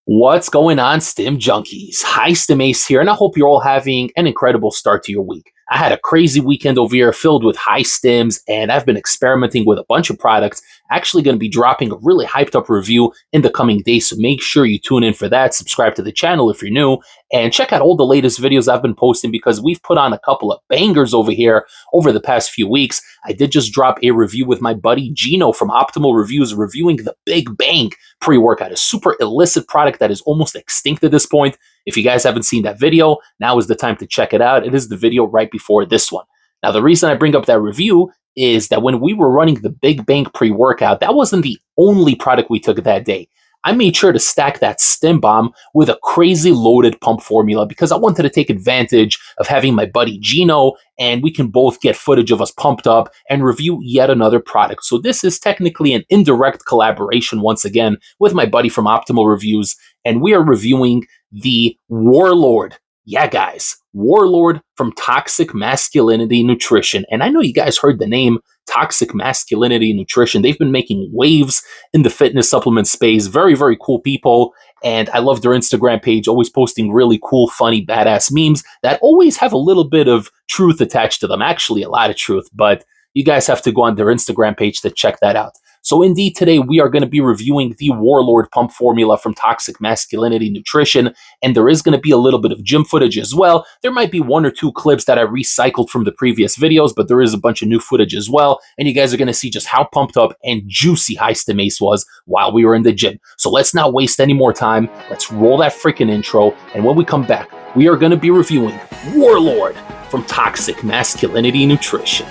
What's going on, Stim junkies? Hi, Stim Ace here, and I hope you're all having an incredible start to your week. I had a crazy weekend over here filled with high stims, and I've been experimenting with a bunch of products. Actually, going to be dropping a really hyped up review in the coming days, so make sure you tune in for that. Subscribe to the channel if you're new, and check out all the latest videos I've been posting because we've put on a couple of bangers over here over the past few weeks. I did just drop a review with my buddy Gino from Optimal Reviews reviewing the Big Bang pre-workout, a super illicit product that is almost extinct at this point. If you guys haven't seen that video, now is the time to check it out. It is the video right before this one. Now, the reason I bring up that review is that when we were running the Big Bang pre-workout, that wasn't the only product we took that day. I made sure to stack that Stim bomb with a crazy loaded pump formula because I wanted to take advantage of having my buddy Gino, and we can both get footage of us pumped up and review yet another product. So this is technically an indirect collaboration once again with my buddy from Optimal Reviews, and we are reviewing the Warlord. Yeah, guys, Warlord from Toxic Masculinity Nutrition. And I know you guys heard the name Toxic Masculinity Nutrition. They've been making waves in the fitness supplement space. Very, very cool people. And I love their Instagram page, always posting really cool, funny, badass memes that always have a little bit of truth attached to them. Actually, a lot of truth. But you guys have to go on their Instagram page to check that out. So indeed, today we are going to be reviewing the Warlord pump formula from Toxic Masculinity Nutrition, and there is going to be a little bit of gym footage as well. There might be one or two clips that I recycled from the previous videos, but there is a bunch of new footage as well, and you guys are going to see just how pumped up and juicy High Stim Ace was while we were in the gym. So let's not waste any more time. Let's roll that freaking intro, and when we come back, we are going to be reviewing Warlord from Toxic Masculinity Nutrition.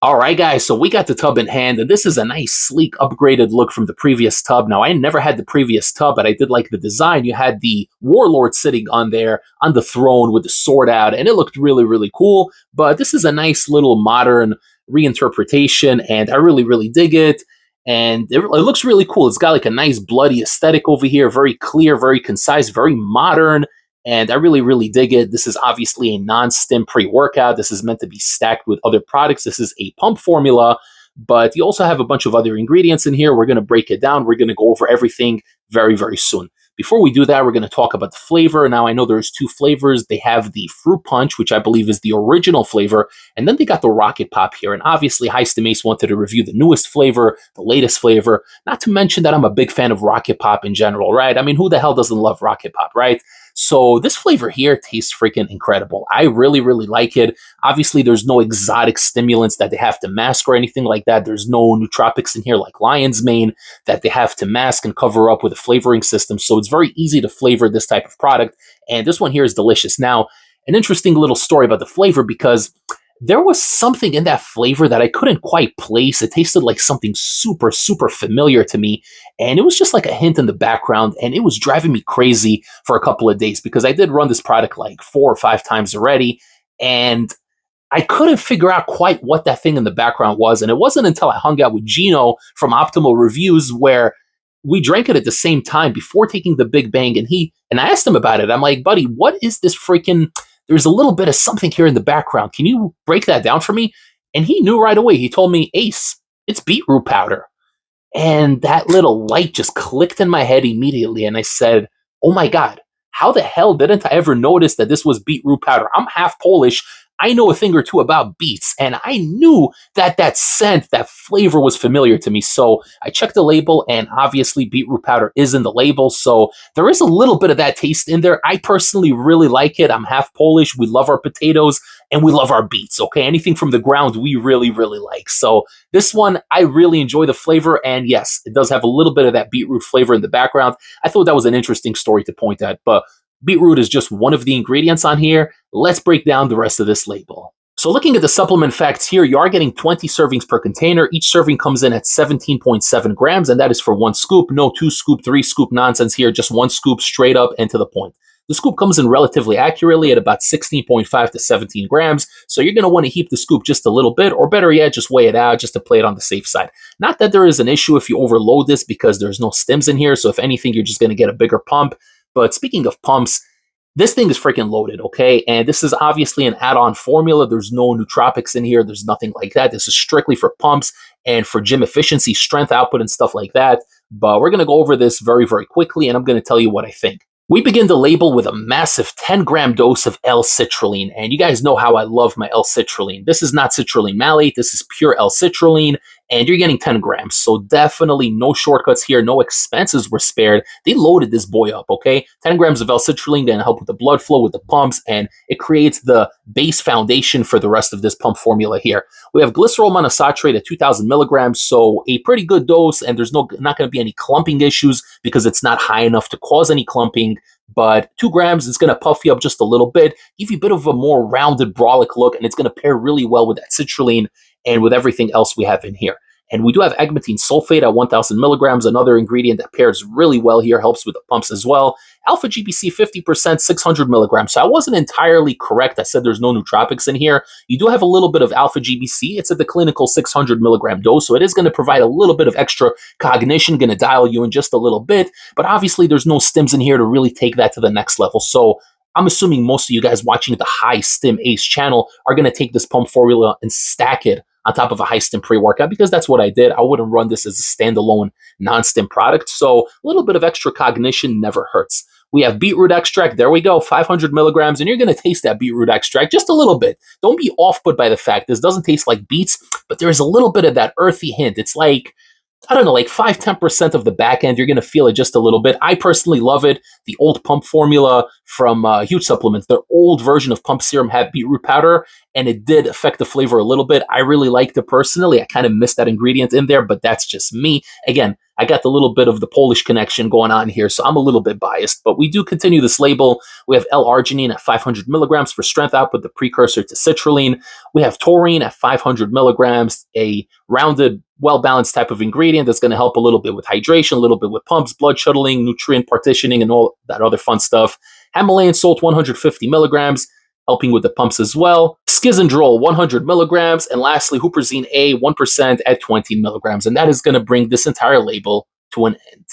All right, guys, so we got the tub in hand, and this is a nice, sleek, upgraded look from the previous tub. Now, I never had the previous tub, but I did like the design. You had the Warlord sitting on there on the throne with the sword out, and it looked really, really cool. But this is a nice little modern reinterpretation, and I really, really dig it. And it looks really cool. It's got like a nice bloody aesthetic over here, very clear, very concise, very modern. And I really, really dig it. This is obviously a non-stim pre-workout. This is meant to be stacked with other products. This is a pump formula, but you also have a bunch of other ingredients in here. We're going to break it down. We're going to go over everything very, very soon. Before we do that, we're going to talk about the flavor. Now, I know there's two flavors. They have the Fruit Punch, which I believe is the original flavor, and then they got the Rocket Pop here. And obviously, High Stim Ace wanted to review the newest flavor, the latest flavor, not to mention that I'm a big fan of Rocket Pop in general, right? I mean, who the hell doesn't love Rocket Pop, right? So this flavor here tastes freaking incredible. I really, really like it. Obviously, there's no exotic stimulants that they have to mask or anything like that. There's no nootropics in here like lion's mane that they have to mask and cover up with a flavoring system. So it's very easy to flavor this type of product. And this one here is delicious. Now, an interesting little story about the flavor because there was something in that flavor that I couldn't quite place. It tasted like something super, super familiar to me. And it was just like a hint in the background. And it was driving me crazy for a couple of days because I did run this product like 4 or 5 times already. And I couldn't figure out quite what that thing in the background was. And it wasn't until I hung out with Gino from Optimal Reviews where we drank it at the same time before taking the Big Bang. And I asked him about it. I'm like, buddy, what is this freaking... There's a little bit of something here in the background. Can you break that down for me? And he knew right away. He told me, Ace, it's beetroot powder. And that little light just clicked in my head immediately. And I said, oh my God, how the hell didn't I ever notice that this was beetroot powder? I'm half Polish. I know a thing or two about beets, and I knew that that scent, that flavor was familiar to me. So I checked the label, and obviously beetroot powder is in the label. So there is a little bit of that taste in there. I personally really like it. I'm half Polish. We love our potatoes, and we love our beets, okay? Anything from the ground, we really, really like. So this one, I really enjoy the flavor, and yes, it does have a little bit of that beetroot flavor in the background. I thought that was an interesting story to point at, but beetroot is just one of the ingredients on here. Let's break down the rest of this label. So looking at the supplement facts here, you are getting 20 servings per container. Each serving comes in at 17.7 grams, and that is for 1 scoop. No 2 scoop, 3 scoop nonsense here, just 1 scoop straight up and to the point. The scoop comes in relatively accurately at about 16.5 to 17 grams, so you're going to want to heat the scoop just a little bit, or better yet, just weigh it out just to play it on the safe side. Not that there is an issue if you overload this because there's no stims in here, so if anything, you're just going to get a bigger pump. But speaking of pumps, this thing is freaking loaded, okay? And this is obviously an add-on formula. There's no nootropics in here. There's nothing like that. This is strictly for pumps and for gym efficiency, strength output, and stuff like that. But we're going to go over this very, very quickly, and I'm going to tell you what I think. We begin the label with a massive 10-gram dose of L-Citrulline, and you guys know how I love my L-Citrulline. This is not citrulline malate, this is pure L-Citrulline, and you're getting 10 grams, so definitely no shortcuts here, no expenses were spared. They loaded this boy up, okay? 10 grams of L-Citrulline going to help with the blood flow, with the pumps, and it creates the base foundation for the rest of this pump formula here. We have glycerol monosaturate at 2,000 milligrams, so a pretty good dose, and there's not going to be any clumping issues because it's not high enough to cause any clumping. But 2 grams is going to puff you up just a little bit, give you a bit of a more rounded brolic look, and it's going to pair really well with that citrulline and with everything else we have in here. And we do have Agmatine sulfate at 1,000 milligrams, another ingredient that pairs really well here, helps with the pumps as well. Alpha GBC 50%, 600 milligrams. So I wasn't entirely correct. I said there's no nootropics in here. You do have a little bit of alpha GBC. It's at the clinical 600 milligram dose, so it is going to provide a little bit of extra cognition, going to dial you in just a little bit. But obviously, there's no stims in here to really take that to the next level. So I'm assuming most of you guys watching the High Stim Ace channel are going to take this pump formula and stack it on top of a high stim pre-workout, because that's what I did. I wouldn't run this as a standalone non-stim product. So a little bit of extra cognition never hurts. We have beetroot extract. There we go, 500 milligrams. And you're going to taste that beetroot extract just a little bit. Don't be off-put by the fact this doesn't taste like beets, but there's a little bit of that earthy hint. It's like, I don't know, like 5-10% of the back end. You're going to feel it just a little bit. I personally love it. The old pump formula from Huge Supplements, their old version of pump serum had beetroot powder, and it did affect the flavor a little bit. I really liked it personally. I kind of missed that ingredient in there, but that's just me. Again, I got the little bit of the Polish connection going on here, so I'm a little bit biased. But we do continue this label. We have L-arginine at 500 milligrams for strength output, the precursor to citrulline. We have taurine at 500 milligrams, a rounded, well-balanced type of ingredient that's going to help a little bit with hydration, a little bit with pumps, blood shuttling, nutrient partitioning, and all that other fun stuff. Himalayan salt, 150 milligrams, helping with the pumps as well. Schizandrol, 100 milligrams. And lastly, huperzine A, 1% at 20 milligrams. And that is going to bring this entire label to an end.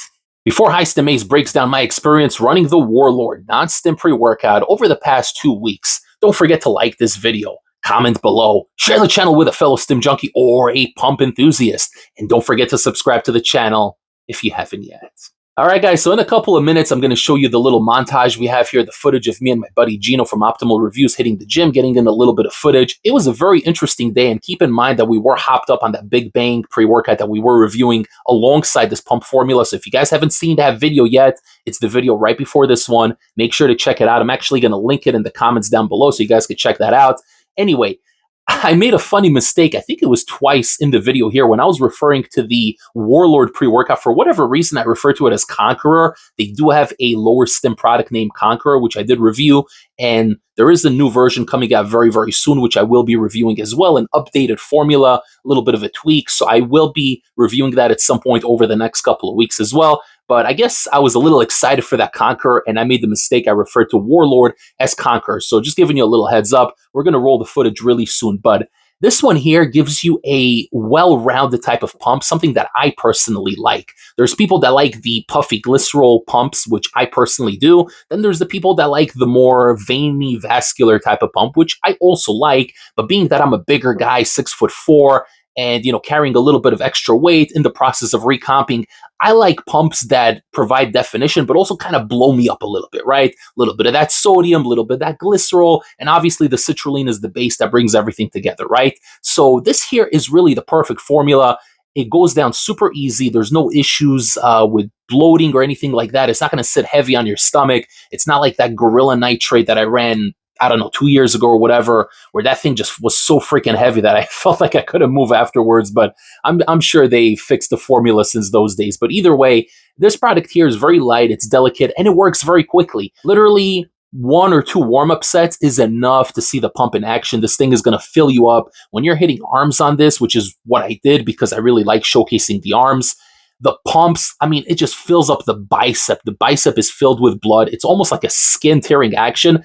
Before High Stim Ace breaks down my experience running the Warlord non-stim pre-workout over the past 2 weeks, don't forget to like this video, comment below, share the channel with a fellow stim junkie or a pump enthusiast, and don't forget to subscribe to the channel if you haven't yet. All right, guys, so in a couple of minutes, I'm going to show you the little montage we have here, the footage of me and my buddy Gino from Optimal Reviews hitting the gym, getting in a little bit of footage. It was a very interesting day, and keep in mind that we were hopped up on that Big Bang pre-workout that we were reviewing alongside this pump formula. So if you guys haven't seen that video yet, it's the video right before this one. Make sure to check it out. I'm actually going to link it in the comments down below so you guys can check that out. Anyway, I made a funny mistake. I think it was twice in the video here when I was referring to the Warlord pre-workout. For whatever reason, I refer to it as Conqueror. They do have a lower stim product named Conqueror, which I did review. And there is a new version coming out very, very soon, which I will be reviewing as well. An updated formula, a little bit of a tweak. So I will be reviewing that at some point over the next couple of weeks as well. But I guess I was a little excited for that Conqueror, and I made the mistake. I referred to Warlord as Conqueror. So just giving you a little heads up, we're going to roll the footage really soon. But this one here gives you a well-rounded type of pump, something that I personally like. There's people that like the puffy glycerol pumps, which I personally do. Then there's the people that like the more veiny, vascular type of pump, which I also like. But being that I'm a bigger guy, 6'4", and, carrying a little bit of extra weight in the process of recomping, I like pumps that provide definition, but also kind of blow me up a little bit, right? A little bit of that sodium, a little bit of that glycerol, and obviously the citrulline is the base that brings everything together, right? So this here is really the perfect formula. It goes down super easy. There's no issues with bloating or anything like that. It's not going to sit heavy on your stomach. It's not like that Gorilla Nitrate that I ran, I don't know, 2 years ago or whatever, where that thing just was so freaking heavy that I felt like I couldn't move afterwards. But I'm sure they fixed the formula since those days. But either way, this product here is very light, it's delicate, and it works very quickly. Literally 1 or 2 warm-up sets is enough to see the pump in action. This thing is going to fill you up. When you're hitting arms on this, which is what I did because I really like showcasing the arms, the pumps, I mean, it just fills up the bicep. The bicep is filled with blood. It's almost like a skin-tearing action.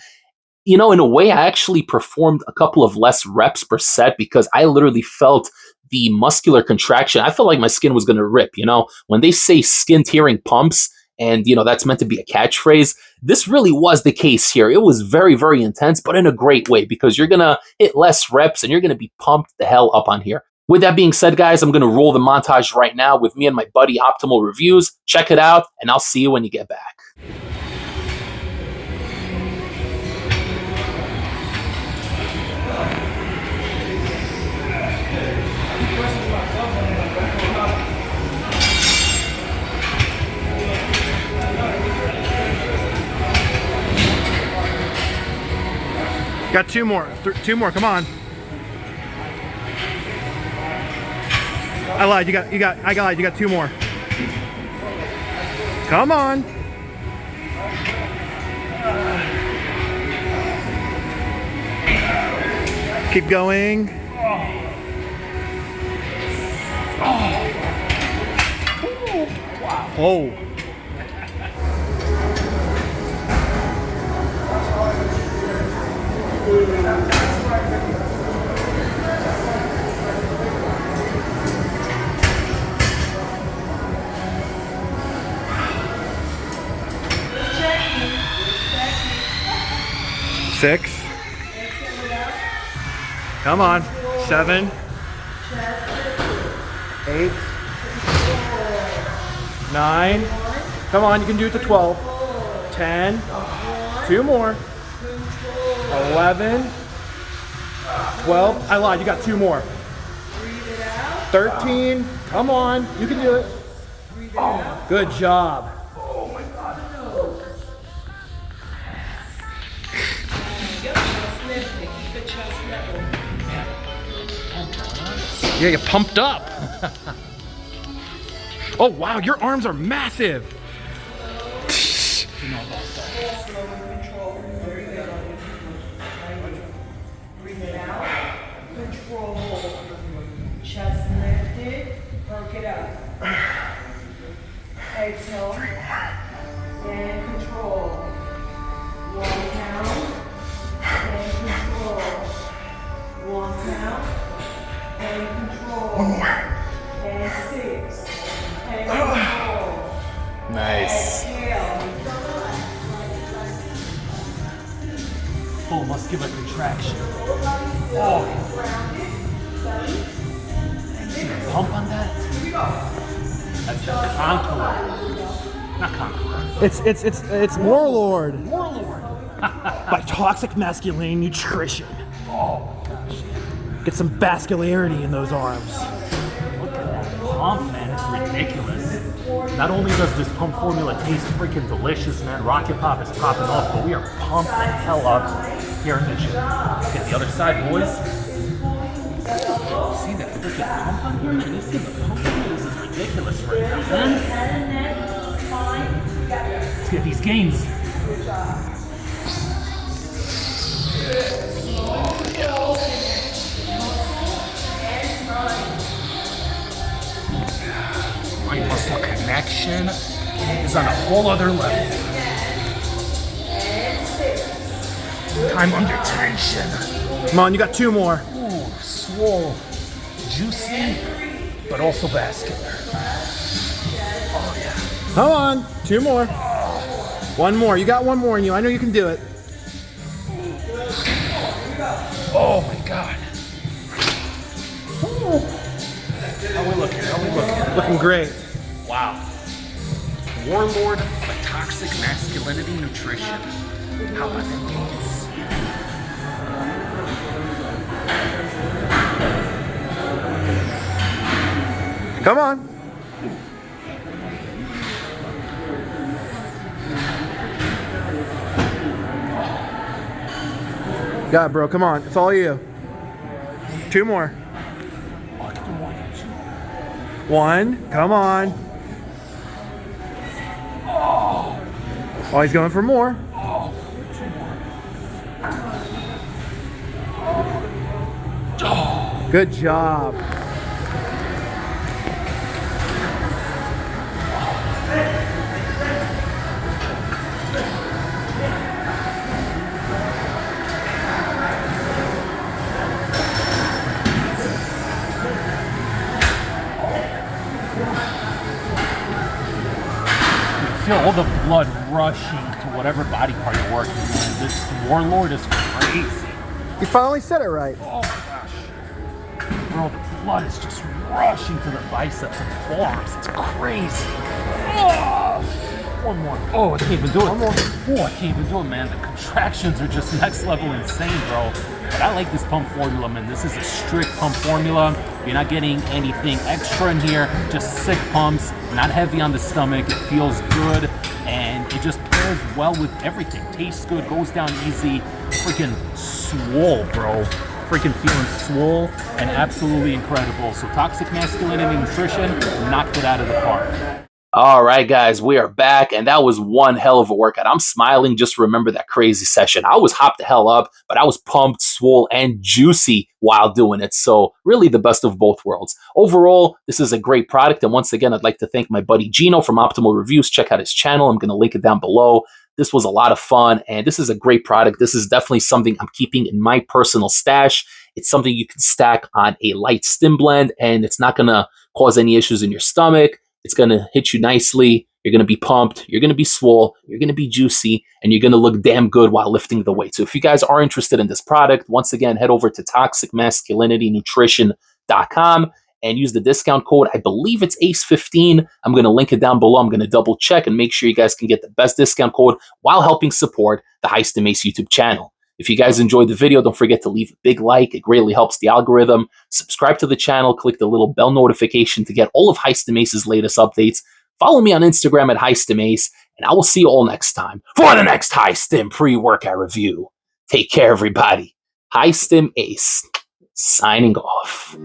In a way, I actually performed a couple of less reps per set because I literally felt the muscular contraction. I felt like my skin was going to rip, When they say skin-tearing pumps, and that's meant to be a catchphrase. This really was the case here. It was very, very intense, but in a great way, because you're gonna hit less reps and you're gonna be pumped the hell up on here. With that being said, guys, I'm gonna roll the montage right now with me and my buddy Optimal Reviews. Check it out, and I'll see you when you get back. Got two more. Two more. Come on. I lied. I lied. You got two more. Come on. Keep going. Oh. 6. Come on. 7. 8. 9. Come on, you can do it to 12. 10. 2 more. 11. 12. I lied, you got 2 more. 13. Come on, you can do it. Good job. Yeah, you're pumped up. Oh wow, your arms are massive. Breathe it out. Control. Chest lifted. Work it up. Exhale. And control. 1 count. And control. 1 count. And control. 1 more. And 6. And control. Nice. Exhale. Full muscular contraction. Oh. See the pump on that? That's the contour. Not contour. It's Warlord. Warlord. By Toxic Masculine Nutrition. Oh gosh. Get some vascularity in those arms. Look at that pump, man. It's ridiculous. Not only does this pump formula taste freaking delicious, man, Rocket Pop is popping off, but we are pumped the hell up here in the gym. Let's get the other side, boys. See that freaking pump on here? Can you see the pump? This is ridiculous right now, man. Let's get these gains. My muscle connection is on a whole other level. I'm under tension. Come on, you got 2 more. Ooh, swole, juicy, but also vascular. Oh yeah. Come on, 2 more. 1 more. You got 1 more in you. I know you can do it. Oh my God. How we looking? How we looking? Looking great. Wow. Warlord by Toxic Masculinity Nutrition. How about them gains? Come on. Got it, bro. Come on. It's all you. 2 more. 1. Come on. Oh, he's going for more. Good job. feel all the blood rushing to whatever body part you're working on. This Warlord is crazy. You finally said it right. Oh my gosh. Bro, the blood is just rushing to the biceps and forearms. It's crazy. Oh, one more. Oh, I can't even do it. One more. Oh, I can't even do it, man. The contractions are just next level insane, bro. But I like this pump formula, man. This is a strict pump formula. You're not getting anything extra in here. Just sick pumps, not heavy on the stomach. It feels good, and it just pairs well with everything. Tastes good, goes down easy. Freaking swole, bro. Freaking feeling swole and absolutely incredible. So Toxic Masculinity Nutrition knocked it out of the park. All right, guys, we are back, and that was one hell of a workout. I'm smiling just to remember that crazy session. I was hopped the hell up, but I was pumped, swole, and juicy while doing it. So really the best of both worlds. Overall, this is a great product, and once again, I'd like to thank my buddy Gino from Optimal Reviews. Check out his channel. I'm going to link it down below. This was a lot of fun, and this is a great product. This is definitely something I'm keeping in my personal stash. It's something you can stack on a light stim blend, and it's not going to cause any issues in your stomach. It's going to hit you nicely. You're going to be pumped. You're going to be swole. You're going to be juicy, and you're going to look damn good while lifting the weight. So if you guys are interested in this product, once again, head over to toxicmasculinitynutrition.com and use the discount code. I believe it's ACE15. I'm going to link it down below. I'm going to double check and make sure you guys can get the best discount code while helping support the High Stim Ace YouTube channel. If you guys enjoyed the video, don't forget to leave a big like. It greatly helps the algorithm. Subscribe to the channel. Click the little bell notification to get all of High Stim Ace's latest updates. Follow me on Instagram at High Stim Ace, and I will see you all next time for the next High Stim pre-workout review. Take care, everybody. High Stim Ace, signing off.